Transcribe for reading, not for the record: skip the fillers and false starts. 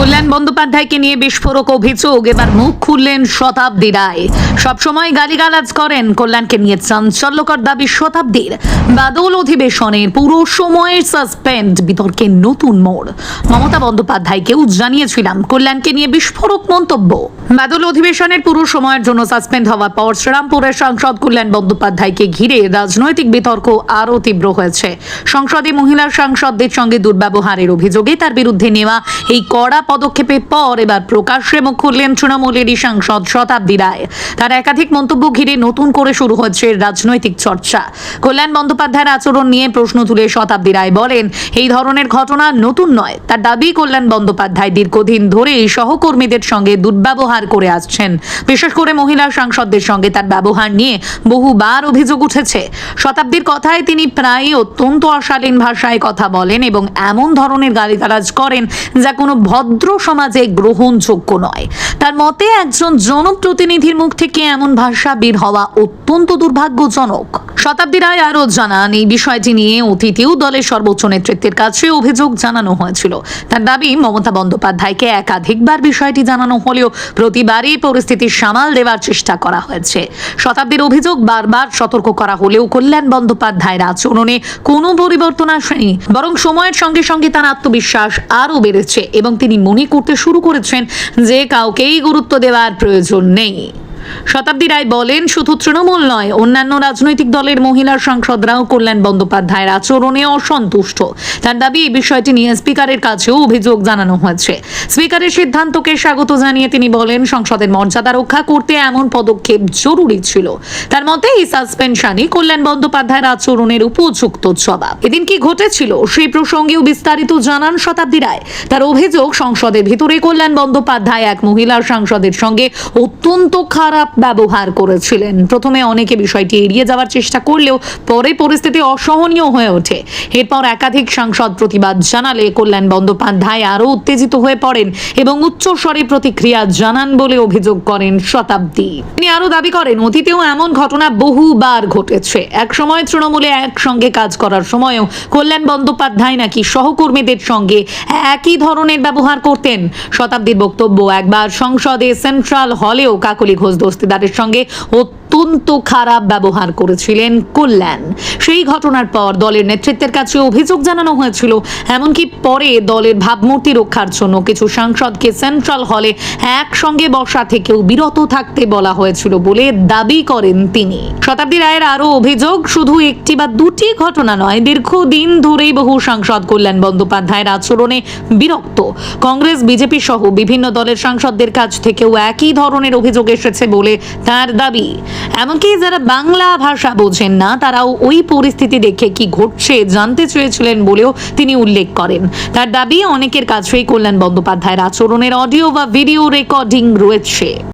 কল্যাণ বন্দ্যোপাধ্যায়কে নিয়ে বিস্ফোরক অভিযোগ, এবার মুখ খুললেন শতাব্দী রায়। সবসময় গালিগালাজ করেন, কল্যাণকে নিয়ে চাঞ্চল্যকর দাবি শতাব্দীর। বাদল অধিবেশনের পুরো সময়ের সাসপেন্ড, বিতর্কে নতুন মোড়। মমতা বন্দ্যোপাধ্যায়কেও জানিয়েছিলাম কল্যাণকে নিয়ে বিস্ফোরক মন্তব্য। বাদল অধিবেশনের পুরো সময়ের জন্য সাসপেন্ড হওয়ার পর শ্রীরামপুরের সাংসদ কল্যাণ বন্দ্যোপাধ্যায়কে ঘিরে রাজনৈতিক বিতর্ক আরও তীব্র হয়েছে। সংসদে মহিলা সাংসদদের সঙ্গে দুর্ব্যবহারের অভিযোগে তার বিরুদ্ধে নেওয়া এই কড়া পদক্ষেপের পর এবার প্রকাশ্যে মুখ খুললেন তৃণমূলেরই সাংসদ শতাব্দী রায়। তার একাধিক মন্তব্য ঘিরে নতুন করে শুরু হচ্ছে রাজনৈতিক চর্চা। কল্যাণ বন্দ্যোপাধ্যায়ের আচরণ নিয়ে প্রশ্ন তুলে শতাব্দী রায় বলেন, এই ধরনের ঘটনা নতুন নয়। তার দাবি, কল্যাণ বন্দ্যোপাধ্যায় দীর্ঘদিন ধরেই সহকর্মীদের সঙ্গে দুর্ব্যবহার করে আসছেন। বিশেষ করে মহিলা সাংসদদের সঙ্গে তার ব্যবহার নিয়ে বহুবার অভিযোগ উঠেছে। শতাব্দীর কথায় তিনি প্রায় অত্যন্ত অশালীন ভাষায় কথা বলেন এবং এমন ধরনের গালিগালাজ করেন যা কোনো ভদ্র সমাজে গ্রহণযোগ্য নয়। তার মতে, একজন জনপ্রতিনিধির মুখ থেকে এমন ভাষা বের হওয়া অত্যন্ত দুর্ভাগ্যজনক। শতাব্দী রায় আরও জানান, এই বিষয়টি নিয়ে অতীতেও দলের সর্বোচ্চ নেতৃত্বের কাছে অভিযোগ জানানো হয়েছিল। তার দাবি, মমতা বন্দ্যোপাধ্যায়কে একাধিকবার বিষয়টি জানানো হলেও প্রতিবারই পরিস্থিতি সামাল দেওয়ার চেষ্টা করা হয়েছে। শতাব্দীর অভিযোগ, বারবার সতর্ক করা হলেও কল্যাণ বন্দ্যোপাধ্যায়ের আচরণে কোনো পরিবর্তন আসেনি, বরং সময়ের সঙ্গে সঙ্গে তার আত্মবিশ্বাস আরও বেড়েছে এবং তিনি মনে করতে শুরু করেছেন যে কাউকেই গুরুত্ব দেওয়ার প্রয়োজন নেই। শতাব্দী রায় বলেন, শুধু তৃণমূল নয়, অন্যান্য রাজনৈতিক দলের মহিলা সাংসদরাও কল্যাণ বন্দ্যোপাধ্যায়ের আচরণে অসন্তুষ্ট। তার দাবি, এই বিষয়টি নিয়ে স্পিকারের কাছেও অভিযোগ জানানো হয়েছে। স্পিকারের সিদ্ধান্তকে স্বাগত জানিয়ে তিনি বলেন, সংসদের মর্যাদা রক্ষা করতে এমন পদক্ষেপ জরুরি ছিল। তার মতে, এই সাসপেনশনই কল্যাণ বন্দ্যোপাধ্যায়ের আচরণের উপযুক্ত জবাব। এদিন কি ঘটেছিল সেই প্রসঙ্গেও বিস্তারিত জানান শতাব্দী রায়। তার অভিযোগ, সংসদের ভিতরে কল্যাণ বন্দ্যোপাধ্যায় এক মহিলা সাংসদের সঙ্গে অত্যন্ত খারাপ ব্যবহার করেছিলেন। প্রথমে অনেকে বিষয়টি এড়িয়ে যাওয়ার চেষ্টা করলেও পরে পরিস্থিতি অসহনীয় হয়ে ওঠে। এরপর একাধিক সাংসদ প্রতিবাদ জানালে কল্যাণ বন্দ্যোপাধ্যায় আরও উত্তেজিত হয়ে পড়েন এবং উচ্চস্বরে প্রতিক্রিয়া জানান বলে অভিযোগ করেন শতাব্দী। তিনি আরও দাবি করেন, অতীতেও এমন ঘটনা বহুবার ঘটেছে। একসময় তৃণমূলে একসঙ্গে কাজ করার সময়ও কল্যাণ বন্দ্যোপাধ্যায় নাকি সহকর্মীদের সঙ্গে একই ধরনের ব্যবহার করতেন। শতাব্দীর বক্তব্য, একবার সংসদে সেন্ট্রাল হলেও কাকলি ঘোষ দস্তিদারের সঙ্গে অত্যন্ত খারাপ ব্যবহার করেছিলেন কল্যাণ। সেই ঘটনার পর দলের নেতৃত্বের কাছে অভিযোগ জানানো হয়েছিল। এমনকি পরে দলের ভাবমূর্তি রক্ষার জন্য কিছু সাংসদকে সেন্ট্রাল হলে একসঙ্গে বসা থেকেও বিরত থাকতে বলা হয়েছিল বলে দাবি করেন তিনি। শতাব্দী রায়ের আরও অভিযোগ, শুধু একটি বা দুটি ঘটনা নয়, দীর্ঘদিন ধরেই বহু সাংসদ কল্যাণ বন্দ্যোপাধ্যায়ের আচরণে বিরক্ত। কংগ্রেস, বিজেপি সহ বিভিন্ন দলের সাংসদদের কাছ থেকেও একই ধরনের অভিযোগ এসেছে বলে তার দাবি। এমনকি যারা বাংলা ভাষা বোঝেন না, তারাও ওই পরিস্থিতি দেখে কি ঘটছে জানতে চেয়েছিলেন বলেও তিনি উল্লেখ করেন। তার দাবি, অনেকের কাছেই কল্যাণ বন্দ্যোপাধ্যায়ের আচরণের অডিও বা ভিডিও রেকর্ডিং রয়েছে।